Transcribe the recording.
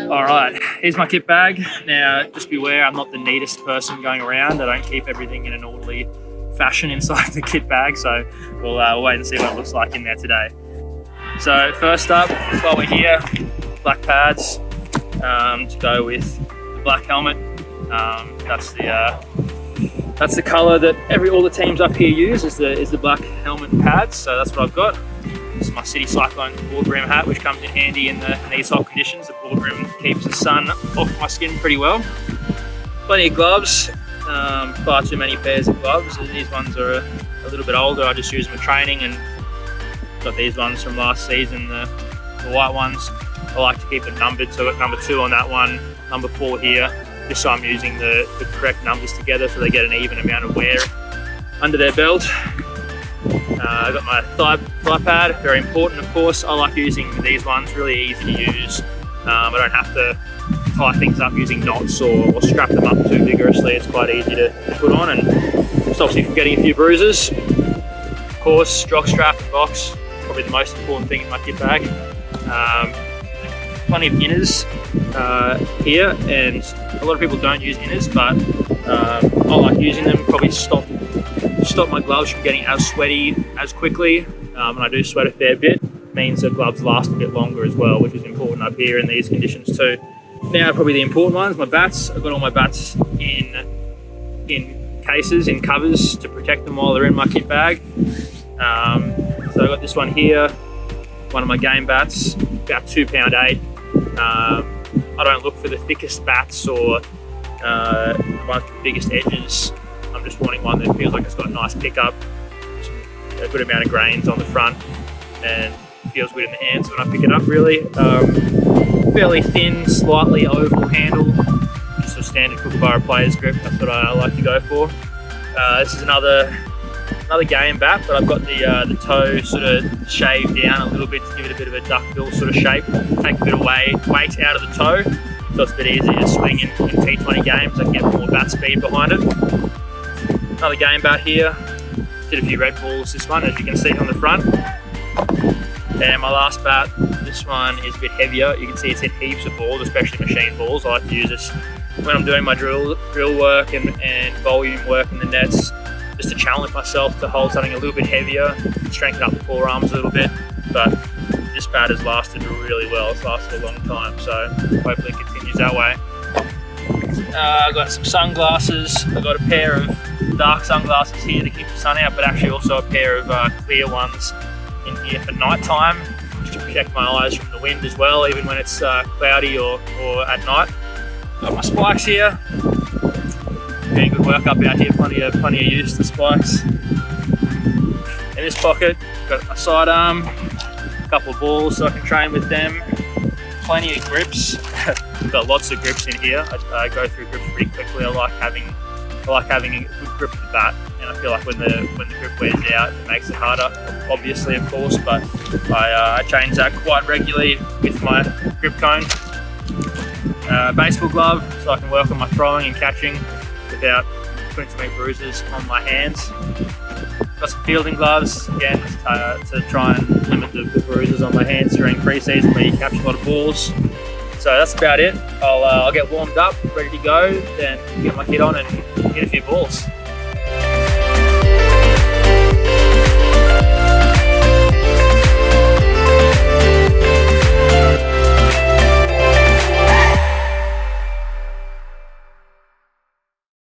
All right, here's my kit bag. Now, just beware, I'm not the neatest person going around. I don't keep everything in an orderly fashion inside the kit bag, so we'll wait and see what it looks like in there today. So first up, while we're here, black pads to go with the black helmet. That's the colour that all the teams up here use is the black helmet and pads. So that's what I've got. This is my City Cyclone board brim hat, which comes in handy in these hot conditions. The board brim keeps the sun off my skin pretty well. Plenty of gloves, far too many pairs of gloves. These ones are a little bit older. I just use them for training, and got these ones from last season, the white ones. I like to keep them numbered, so I've got number 2 on that one, number 4 here, just so I'm using the correct numbers together so they get an even amount of wear under their belt. I've got my thigh pad, very important of course. I like using these ones, really easy to use. I don't have to tie things up using knots or strap them up too vigorously. It's quite easy to put on and stops you from getting a few bruises. Of course, jock strap and box, probably the most important thing in my kit bag. Plenty of inners here, and a lot of people don't use inners, but I like using them. Probably stop my gloves from getting as sweaty as quickly, and I do sweat a fair bit. It means the gloves last a bit longer as well, which is important up here in these conditions too. Now probably the important ones, my bats. I've got all my bats in cases, in covers to protect them while they're in my kit bag. So I've got this one here, one of my game bats, about £2.8. I don't look for the thickest bats or one with the biggest edges. I'm just wanting one that feels like it's got a nice pickup, a good amount of grains on the front, and feels good in the hands when I pick it up really. Fairly thin, slightly oval handle, just a standard Kookaburra player's grip. That's what I like to go for. This is another game bat, but I've got the toe sort of shaved down a little bit to give it a bit of a duckbill sort of shape. Take a bit of weight out of the toe, so it's a bit easier to swing in T20 games. I can get more bat speed behind it. Another game bat here. Did a few red balls this one, as you can see on the front. And my last bat, this one is a bit heavier. You can see it's hit heaps of balls, especially machine balls. I like to use this when I'm doing my drill work and volume work in the nets, just to challenge myself to hold something a little bit heavier, strengthen up the forearms a little bit. But this bat has lasted really well. It's lasted a long time, so hopefully it continues that way. I've got some sunglasses. I've got a pair of dark sunglasses here to keep the sun out, but actually also a pair of clear ones in here for night time, just to protect my eyes from the wind as well, even when it's cloudy or at night. Got my spikes here. Doing good work up out here, plenty of use to spikes. In this pocket, got a sidearm, a couple of balls so I can train with them. Plenty of grips. Got lots of grips in here. I go through grips pretty quickly. I like having a good grip of the bat, and I feel like when the grip wears out, it makes it harder, obviously, of course, but I change that quite regularly with my grip cone. Baseball glove, so I can work on my throwing and catching without putting too many bruises on my hands. Got some fielding gloves, again, to try and limit the bruises on my hands during pre-season where you catch a lot of balls. So that's about it. I'll get warmed up, ready to go, then get my kit on and hit a few balls.